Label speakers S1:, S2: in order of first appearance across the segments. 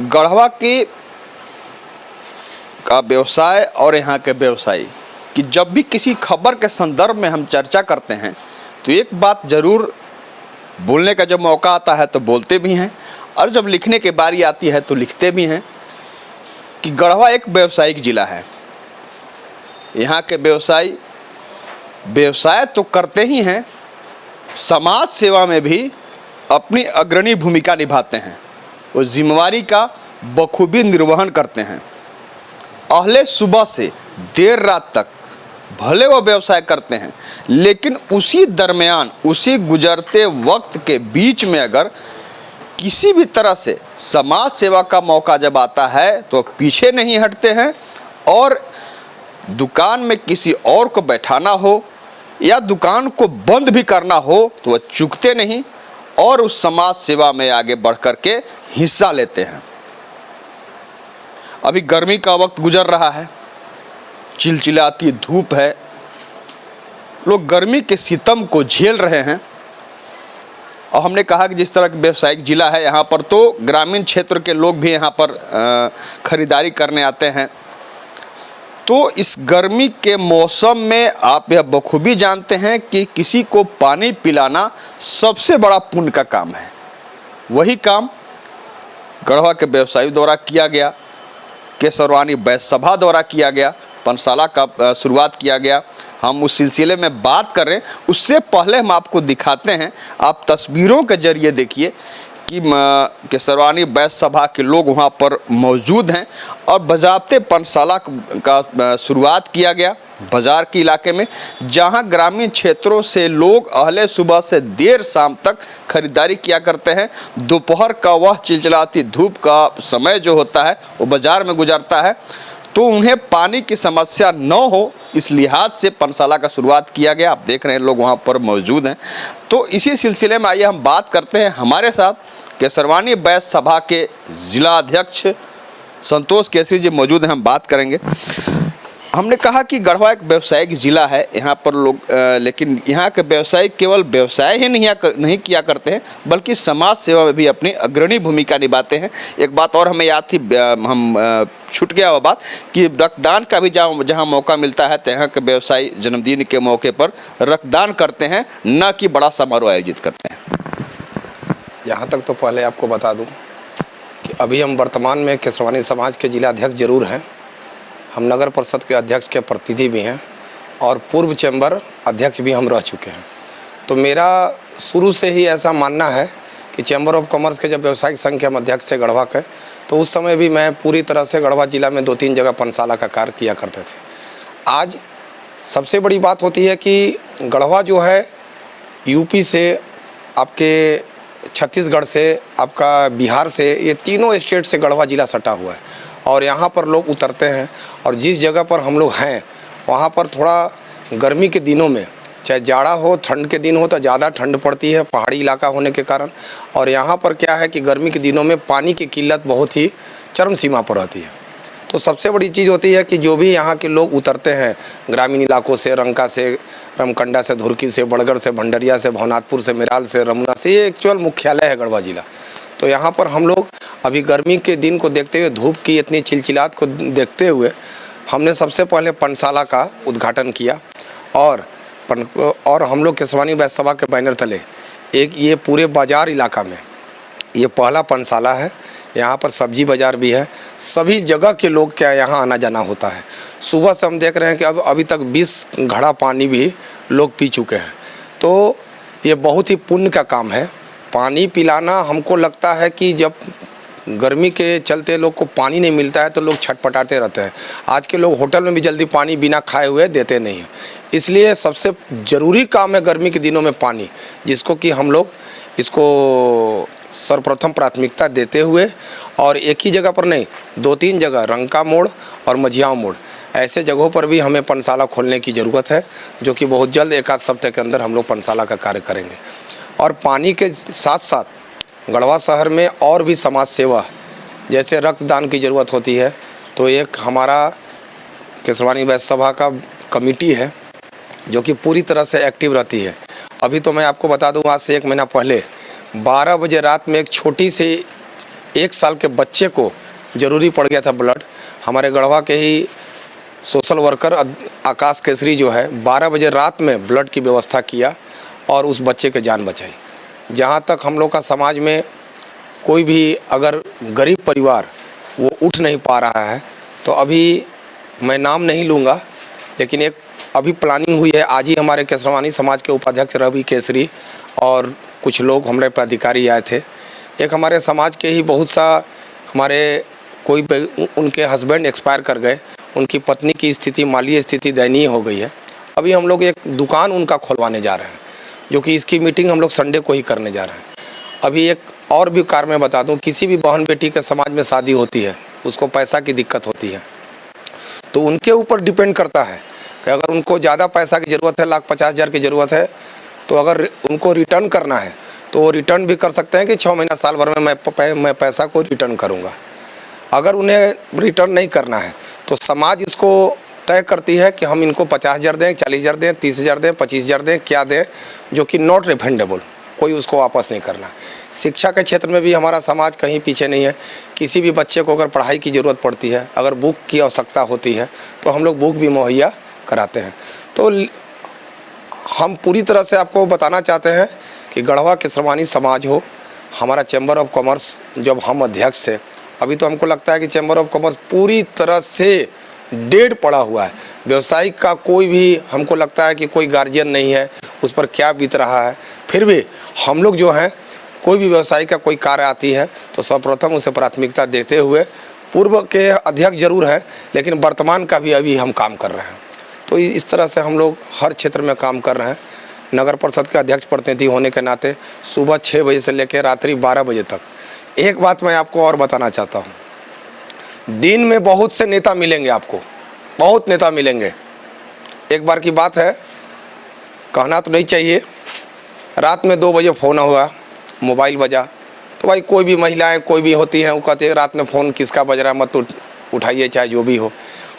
S1: गढ़वा का व्यवसाय और यहाँ के व्यवसायी कि जब भी किसी खबर के संदर्भ में हम चर्चा करते हैं तो एक बात ज़रूर बोलने का जब मौका आता है तो बोलते भी हैं, और जब लिखने की बारी आती है तो लिखते भी हैं कि गढ़वा एक व्यावसायिक ज़िला है। यहाँ के व्यवसाय तो करते ही हैं, समाज सेवा में भी अपनी अग्रणी भूमिका निभाते हैं, उस जिम्मेवारी का बखूबी निर्वहन करते हैं। अहले सुबह से देर रात तक भले वो व्यवसाय करते हैं, लेकिन उसी दरमियान उसी गुजरते वक्त के बीच में अगर किसी भी तरह से समाज सेवा का मौका जब आता है तो पीछे नहीं हटते हैं, और दुकान में किसी और को बैठाना हो या दुकान को बंद भी करना हो तो वह चूकते नहीं और उस समाज सेवा में आगे बढ़ कर के हिस्सा लेते हैं। अभी गर्मी का वक्त गुजर रहा है, चिलचिलाती धूप है, लोग गर्मी के सितम को झेल रहे हैं। और हमने कहा कि जिस तरह का व्यावसायिक ज़िला है, यहाँ पर तो ग्रामीण क्षेत्र के लोग भी यहाँ पर खरीदारी करने आते हैं। तो इस गर्मी के मौसम में आप यह बखूबी जानते हैं कि किसी को पानी पिलाना सबसे बड़ा पुण्य का काम है। वही काम गढ़वा के व्यवसायी द्वारा किया गया, केसरवानी वैश्य सभा द्वारा किया गया, पंचशाला का शुरुआत किया गया। हम उस सिलसिले में बात कर रहे हैं, उससे पहले हम आपको दिखाते हैं, आप तस्वीरों के जरिए देखिए कि केसरवानी वैश्य सभा के लोग वहाँ पर मौजूद हैं और बजाबते पंचशाला का शुरुआत किया गया बाज़ार के इलाके में, जहाँ ग्रामीण क्षेत्रों से लोग अहले सुबह से देर शाम तक खरीदारी किया करते हैं। दोपहर का वह चिलचिलाती धूप का समय जो होता है वो बाज़ार में गुजरता है, तो उन्हें पानी की समस्या न हो इस लिहाज से पंचशाला का शुरुआत किया गया। आप देख रहे हैं लोग वहाँ पर मौजूद हैं। तो इसी सिलसिले में आइए हम बात करते हैं, हमारे साथ केसरवानी वैश्य सभा के जिला अध्यक्ष संतोष केसरी जी मौजूद हैं, हम बात करेंगे। हमने कहा कि गढ़वा एक व्यावसायिक ज़िला है, यहाँ पर लोग लेकिन यहाँ के व्यवसायी केवल व्यवसाय ही नहीं किया करते हैं, बल्कि समाज सेवा में भी अपनी अग्रणी भूमिका निभाते हैं। एक बात और हमें याद थी, हम छूट गया वो बात कि रक्तदान का भी जहाँ मौका मिलता है तो यहाँ के व्यवसायी जन्मदिन के मौके पर रक्तदान करते हैं, न कि बड़ा समारोह आयोजित करते हैं।
S2: यहाँ तक तो पहले आपको बता दूँ कि अभी हम वर्तमान में केसरवानी समाज के जिला अध्यक्ष जरूर हैं, हम नगर परिषद के अध्यक्ष के प्रतिनिधि भी हैं और पूर्व चैम्बर अध्यक्ष भी हम रह चुके हैं। तो मेरा शुरू से ही ऐसा मानना है कि चैम्बर ऑफ कॉमर्स के जब व्यवसायिक संघ के हम अध्यक्ष थे गढ़वा के, तो उस समय भी मैं पूरी तरह से गढ़वा जिला में 2-3 जगह पंचशाला का कार्य किया करते थे। आज सबसे बड़ी बात होती है कि गढ़वा जो है यूपी से, आपके छत्तीसगढ़ से, आपका बिहार से, ये तीनों स्टेट से गढ़वा जिला सटा हुआ है और यहाँ पर लोग उतरते हैं। और जिस जगह पर हम लोग हैं वहाँ पर थोड़ा गर्मी के दिनों में, चाहे जाड़ा हो ठंड के दिन हो, तो ज़्यादा ठंड पड़ती है पहाड़ी इलाका होने के कारण। और यहाँ पर क्या है कि गर्मी के दिनों में पानी की किल्लत बहुत ही चरम सीमा पर रहती है। तो सबसे बड़ी चीज़ होती है कि जो भी यहाँ के लोग उतरते हैं ग्रामीण इलाकों से, रंका से, रमकंडा से, धुरकी से, बड़गढ़ से, भंडरिया से, भवनाथपुर से, मेराल से, रमुना से, ये एक्चुअल मुख्यालय है गढ़वा जिला। तो यहाँ पर हम लोग अभी गर्मी के दिन को देखते हुए, धूप की इतनी चिलचिलाहट को देखते हुए, हमने सबसे पहले पंचशाला का उद्घाटन किया और हम लोग केसरवानी वैश्य सभा के बैनर तले एक ये पूरे बाज़ार इलाका में ये पहला पंचशाला है। यहाँ पर सब्जी बाज़ार भी है, सभी जगह के लोग क्या यहाँ आना जाना होता है। सुबह से हम देख रहे हैं कि अभी तक 20 घड़ा पानी भी लोग पी चुके हैं। तो ये बहुत ही पुण्य का काम है। पानी पिलाना, हमको लगता है कि जब गर्मी के चलते लोग को पानी नहीं मिलता है तो लोग छटपटाते रहते हैं। आज के लोग होटल में भी जल्दी पानी बिना खाए हुए देते नहीं हैं, इसलिए सबसे ज़रूरी काम है गर्मी के दिनों में पानी, जिसको कि हम लोग इसको सर्वप्रथम प्राथमिकता देते हुए, और एक ही जगह पर नहीं 2-3 जगह, रंका मोड़ और मझियाँव मोड़, ऐसे जगहों पर भी हमें पंचशाला खोलने की ज़रूरत है, जो कि बहुत जल्द 1 आध सप्ताह के अंदर हम लोग पंचशाला का कार्य करेंगे। और पानी के साथ साथ गढ़वा शहर में और भी समाज सेवा, जैसे रक्तदान की ज़रूरत होती है, तो एक हमारा केसरवानी वैश्य सभा का कमेटी है जो कि पूरी तरह से एक्टिव रहती है। अभी तो मैं आपको बता दूं, आज से 1 महीना पहले 12 बजे रात में एक छोटी सी 1 साल के बच्चे को ज़रूरी पड़ गया था ब्लड। हमारे गढ़वा के ही सोशल वर्कर आकाश केसरी जो है 12 बजे रात में ब्लड की व्यवस्था किया और उस बच्चे की जान बचाई। जहाँ तक हम लोग का समाज में कोई भी अगर गरीब परिवार वो उठ नहीं पा रहा है, तो अभी मैं नाम नहीं लूँगा, लेकिन एक अभी प्लानिंग हुई है। आज ही हमारे केसरवानी समाज के उपाध्यक्ष रवि केसरी और कुछ लोग हमारे पदाधिकारी आए थे। एक हमारे समाज के ही बहुत सा हमारे कोई उनके हस्बैंड एक्सपायर कर गए, उनकी पत्नी की स्थिति, माली स्थिति दयनीय हो गई है। अभी हम लोग एक दुकान उनका खुलवाने जा रहे हैं, जो कि इसकी मीटिंग हम लोग संडे को ही करने जा रहे हैं। अभी एक और भी कार्य मैं बता दूं, किसी भी बहन बेटी के समाज में शादी होती है, उसको पैसा की दिक्कत होती है, तो उनके ऊपर डिपेंड करता है कि अगर उनको ज़्यादा पैसा की ज़रूरत है, 1,50,000 की ज़रूरत है, तो अगर उनको रिटर्न करना है तो वो रिटर्न भी कर सकते हैं कि 6 महीना साल भर में मैं पैसा को रिटर्न करूँगा। अगर उन्हें रिटर्न नहीं करना है तो समाज इसको तय करती है कि हम इनको 50,000 दें, 40,000 दें, 30,000 दें, 25,000 दें, क्या दें, जो कि नॉट रिफंडेबल, कोई उसको वापस नहीं करना। शिक्षा के क्षेत्र में भी हमारा समाज कहीं पीछे नहीं है। किसी भी बच्चे को अगर पढ़ाई की ज़रूरत पड़ती है, अगर बुक की आवश्यकता होती है, तो हम लोग बुक भी मुहैया कराते हैं। तो हम पूरी तरह से आपको बताना चाहते हैं कि गढ़वा केसरवानी समाज हो, हमारा चैम्बर ऑफ कॉमर्स जब हम अध्यक्ष थे, अभी तो हमको लगता है कि चैम्बर ऑफ कॉमर्स पूरी तरह से डेड पड़ा हुआ है। व्यवसायिक का कोई भी हमको लगता है कि कोई गार्जियन नहीं है, उस पर क्या बीत रहा है। फिर भी हम लोग जो हैं, कोई भी व्यवसायिक का कोई कार्य आती है तो सर्वप्रथम उसे प्राथमिकता देते हुए, पूर्व के अध्यक्ष जरूर हैं लेकिन वर्तमान का भी अभी हम काम कर रहे हैं। तो इस तरह से हम लोग हर क्षेत्र में काम कर रहे हैं। नगर परिषद के अध्यक्ष प्रतिनिधि होने के नाते सुबह 6 बजे से लेकर रात्रि 12 बजे तक। एक बात मैं आपको और बताना चाहता हूँ, दिन में बहुत से नेता मिलेंगे, आपको बहुत नेता मिलेंगे। एक बार की बात है, कहना तो नहीं चाहिए, रात में 2 बजे फ़ोन हुआ, मोबाइल बजा, तो भाई कोई भी महिलाएं कोई भी होती हैं, वो कहती है रात में फ़ोन किसका बज रहा है, मत उठाइए, चाहे जो भी हो।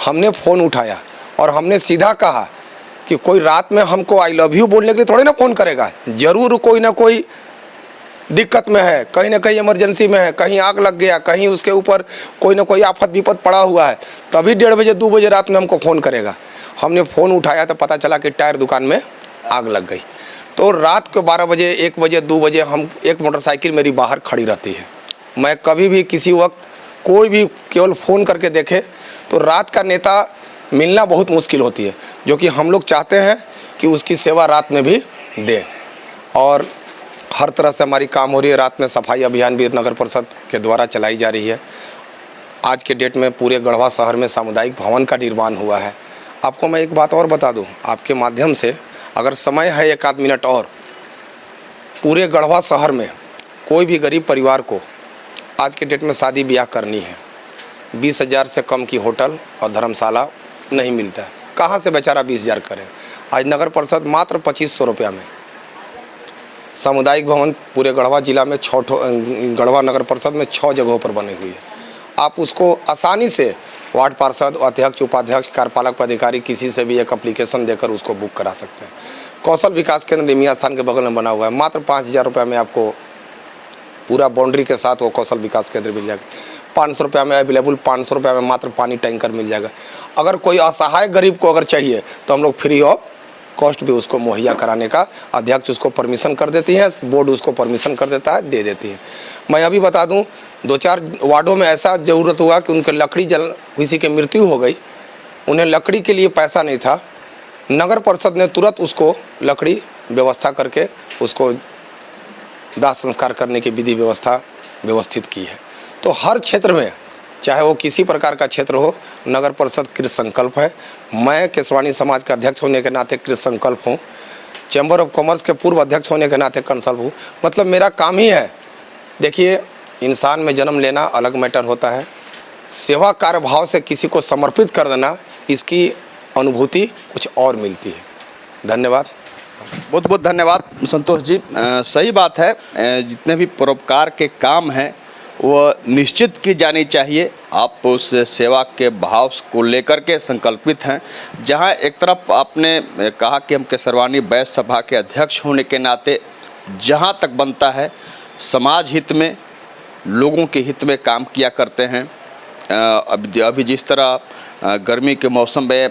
S2: हमने फ़ोन उठाया और हमने सीधा कहा कि कोई रात में हमको आई लव यू बोलने के लिए थोड़े ना फ़ोन करेगा, ज़रूर कोई ना कोई दिक्कत में है, कहीं ना कहीं इमरजेंसी में है, कहीं आग लग गया, कहीं उसके ऊपर कोई ना कोई आफत विपत पड़ा हुआ है, तभी 1:30 बजे 2 बजे रात में हमको फ़ोन करेगा। हमने फ़ोन उठाया तो पता चला कि टायर दुकान में आग लग गई। तो रात को 12 बजे, 1 बजे, 2 बजे हम एक मोटरसाइकिल मेरी बाहर खड़ी रहती है। मैं कभी भी किसी वक्त कोई भी केवल फ़ोन करके देखे तो रात का नेता मिलना बहुत मुश्किल होती है, जो कि हम लोग चाहते हैं कि उसकी सेवा रात में भी दें। और हर तरह से हमारी काम हो रही है। रात में सफाई अभियान भी नगर परिषद के द्वारा चलाई जा रही है। आज के डेट में पूरे गढ़वा शहर में सामुदायिक भवन का निर्माण हुआ है। आपको मैं एक बात और बता दूं, आपके माध्यम से, अगर समय है 1 आध मिनट और, पूरे गढ़वा शहर में कोई भी गरीब परिवार को आज के डेट में शादी ब्याह करनी है, 20,000 से कम की होटल और धर्मशाला नहीं मिलता है। कहाँ से बेचारा 20,000 करे। आज नगर परिषद मात्र 2500 रुपया में सामुदायिक भवन पूरे गढ़वा जिला में गढ़वा नगर परिषद में 6 जगहों पर बनी हुई है। आप उसको आसानी से वार्ड पार्षद, अध्यक्ष, उपाध्यक्ष, कार्यपालक पदाधिकारी किसी से भी एक एप्लीकेशन देकर उसको बुक करा सकते हैं। कौशल विकास केंद्र निमिया स्थान के बगल में बना हुआ है, मात्र 5,000 रुपये में आपको पूरा बाउंड्री के साथ वो कौशल विकास केंद्र मिल जाएगा। 500 रुपये में अवेलेबल, 500 रुपये में मात्र पानी टैंकर मिल जाएगा। अगर कोई असहाय गरीब को अगर चाहिए तो हम लोग फ्री ऑफ कॉस्ट भी उसको मुहैया कराने का, अध्यक्ष उसको परमिशन कर देती है, बोर्ड उसको परमिशन कर देता है, दे देती है। मैं अभी बता दूं, 2-4 वार्डों में ऐसा ज़रूरत हुआ कि उनके लकड़ी किसी की मृत्यु हो गई, उन्हें लकड़ी के लिए पैसा नहीं था, नगर परिषद ने तुरंत उसको लकड़ी व्यवस्था करके उसको दाह संस्कार करने की विधि व्यवस्था व्यवस्थित की है। तो हर क्षेत्र में, चाहे वो किसी प्रकार का क्षेत्र हो, नगर परिषद कृत संकल्प है। मैं केसरवानी समाज का अध्यक्ष होने के नाते कृत संकल्प हूँ, चैम्बर ऑफ कॉमर्स के पूर्व अध्यक्ष होने के नाते कंसल्प हूँ। मतलब मेरा काम ही है। देखिए, इंसान में जन्म लेना अलग मैटर होता है, सेवा कार्य भाव से किसी को समर्पित कर देना, इसकी अनुभूति कुछ और मिलती है। धन्यवाद।
S1: बहुत बहुत धन्यवाद संतोष जी। सही बात है, जितने भी परोपकार के काम हैं वो निश्चित की जानी चाहिए। आप उस सेवा के भाव को लेकर के संकल्पित हैं। जहां एक तरफ आपने कहा कि हम केसरवानी वैश्य सभा के अध्यक्ष होने के नाते जहां तक बनता है समाज हित में लोगों के हित में काम किया करते हैं। अभी जिस तरह गर्मी के मौसम में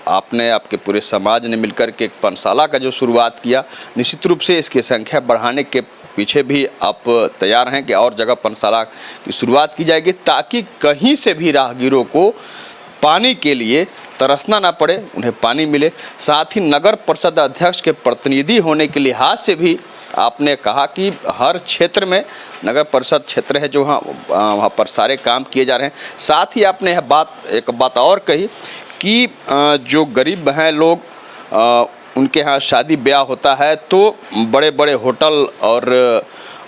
S1: आपने आपके पूरे समाज ने मिलकर के एक पाठशाला का जो शुरुआत किया, निश्चित रूप से इसकी संख्या बढ़ाने के पीछे भी आप तैयार हैं कि और जगह पाठशाला की शुरुआत की जाएगी, ताकि कहीं से भी राहगीरों को पानी के लिए तरसना ना पड़े, उन्हें पानी मिले। साथ ही नगर परिषद अध्यक्ष के प्रतिनिधि होने के लिहाज से भी आपने कहा कि हर क्षेत्र में नगर परिषद क्षेत्र है जो वहाँ पर सारे काम किए जा रहे हैं। साथ ही आपने एक बात और कही कि जो गरीब हैं लोग, उनके यहाँ शादी ब्याह होता है तो बड़े बड़े होटल और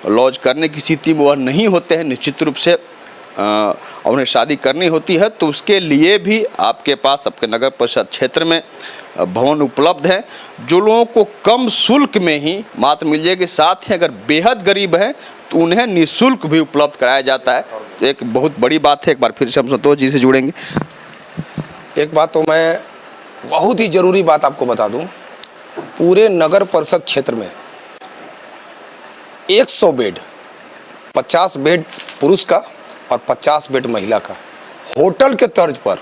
S1: लॉज करने की स्थिति में वह नहीं होते हैं। निश्चित रूप से उन्हें शादी करनी होती है तो उसके लिए भी आपके पास आपके नगर परिषद क्षेत्र में भवन उपलब्ध हैं, जो लोगों को कम शुल्क में ही मात्र मिल जाएगी। साथ ही अगर बेहद गरीब हैं तो उन्हें निःशुल्क भी उपलब्ध कराया जाता है। तो एक बहुत बड़ी बात है। एक बार फिर से हम संतोष जी से जुड़ेंगे।
S2: एक बात तो मैं बहुत ही ज़रूरी बात आपको बता दूं, पूरे नगर परिषद क्षेत्र में 100 बेड, 50 बेड पुरुष का और 50 बेड महिला का होटल के तर्ज पर,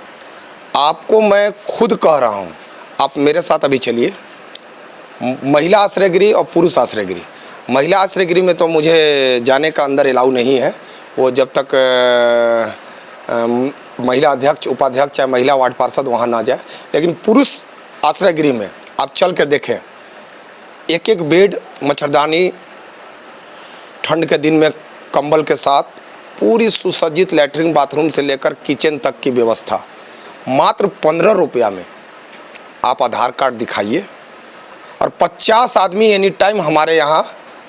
S2: आपको मैं खुद कह रहा हूं, आप मेरे साथ अभी चलिए। महिला आश्रय गृह और पुरुष आश्रय गृह, महिला आश्रय गृह में तो मुझे जाने का अंदर अलाउ नहीं है, वो जब तक महिला अध्यक्ष, उपाध्यक्ष या महिला वार्ड पार्षद वहाँ ना जाए। लेकिन पुरुष आश्रय गृह में आप चल के देखें, एक एक बेड, मच्छरदानी, ठंड के दिन में कंबल के साथ, पूरी सुसज्जित लैट्रिन बाथरूम से लेकर किचन तक की व्यवस्था, मात्र 15 रुपया में। आप आधार कार्ड दिखाइए और 50 आदमी एनी टाइम हमारे यहाँ,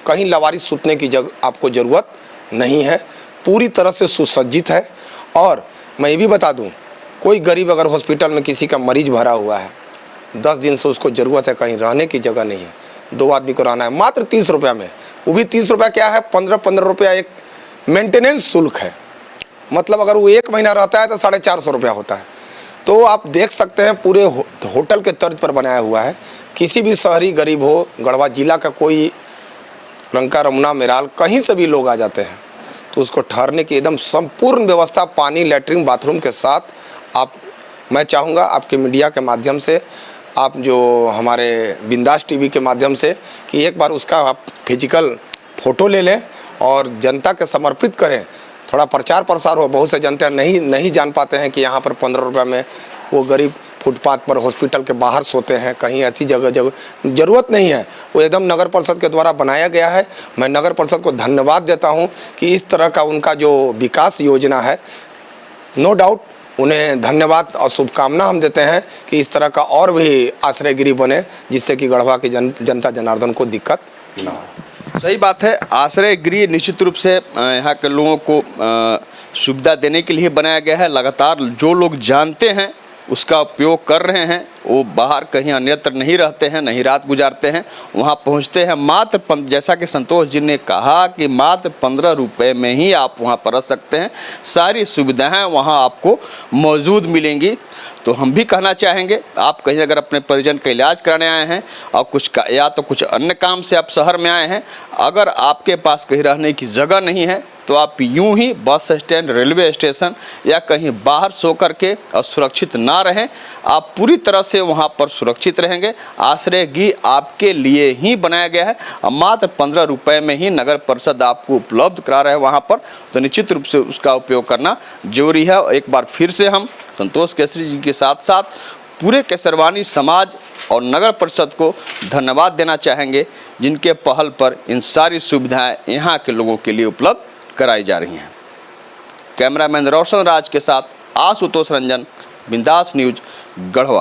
S2: कहीं लवारिस सुतने की जगह आपको ज़रूरत नहीं है, पूरी तरह से सुसज्जित है। और मैं ये भी बता दूं, कोई गरीब अगर हॉस्पिटल में किसी का मरीज भरा हुआ है, 10 दिन से उसको ज़रूरत है, कहीं रहने की जगह नहीं है, 2 आदमी को रहना है, मात्र 30 रुपया में। वो भी 30 रुपया क्या है, 15-15 रुपया एक मेंटेनेंस शुल्क है। मतलब अगर वो 1 महीना रहता है तो 450 रुपया होता है। तो आप देख सकते हैं पूरे होटल के तर्ज पर बनाया हुआ है। किसी भी शहरी गरीब हो, गढ़वा जिला का कोई, लंका, रमुना, मेराल, कहीं से भी लोग आ जाते हैं तो उसको ठहरने की एकदम संपूर्ण व्यवस्था, पानी, लैट्रिन, बाथरूम के साथ। आप, मैं चाहूँगा आपके मीडिया के माध्यम से, आप जो हमारे बिंदास टीवी के माध्यम से, कि एक बार उसका आप फिजिकल फ़ोटो ले लें और जनता के समर्पित करें, थोड़ा प्रचार प्रसार हो। बहुत से जनता नहीं जान पाते हैं कि यहाँ पर 15 रुपये में वो गरीब फुटपाथ पर, हॉस्पिटल के बाहर सोते हैं, कहीं ऐसी जगह ज़रूरत नहीं है। वो एकदम नगर परिषद के द्वारा बनाया गया है। मैं नगर परिषद को धन्यवाद देता हूँ कि इस तरह का उनका जो विकास योजना है, नो डाउट उन्हें धन्यवाद और शुभकामना हम देते हैं कि इस तरह का और भी आश्रय गृह बने, जिससे कि गढ़वा की जनता जनार्दन को दिक्कत ना हो।
S1: सही बात है। आश्रय गृह निश्चित रूप से यहाँ के लोगों को सुविधा देने के लिए बनाया गया है। लगातार जो लोग जानते हैं उसका उपयोग कर रहे हैं, वो बाहर कहीं अन्यत्र नहीं रहते हैं, नहीं रात गुजारते हैं, वहाँ पहुँचते हैं। मात्र जैसा कि संतोष जी ने कहा कि मात्र 15 रुपये में ही आप वहाँ पर रह सकते हैं, सारी सुविधाएं वहाँ आपको मौजूद मिलेंगी। तो हम भी कहना चाहेंगे, आप कहीं अगर अपने परिजन का इलाज कराने आए हैं और या तो कुछ अन्य काम से आप शहर में आए हैं, अगर आपके पास कहीं रहने की जगह नहीं है तो आप यूं ही बस स्टैंड, रेलवे स्टेशन या कहीं बाहर सो करके और सुरक्षित ना रहें। आप पूरी तरह से वहां पर सुरक्षित रहेंगे। आश्रय गृह आपके लिए ही बनाया गया है। मात्र 15 रुपये में ही नगर परिषद आपको उपलब्ध करा रहा है वहां पर, तो निश्चित रूप से उसका उपयोग करना जरूरी है। एक बार फिर से हम संतोष केसरी जी के साथ साथ पूरे केसरवानी समाज और नगर परिषद को धन्यवाद देना चाहेंगे, जिनके पहल पर इन सारी सुविधाएं यहाँ के लोगों के लिए उपलब्ध कराई जा रही हैं। कैमरामैन रोशन राज के साथ आशुतोष रंजन, बिंदास न्यूज, गढ़वा।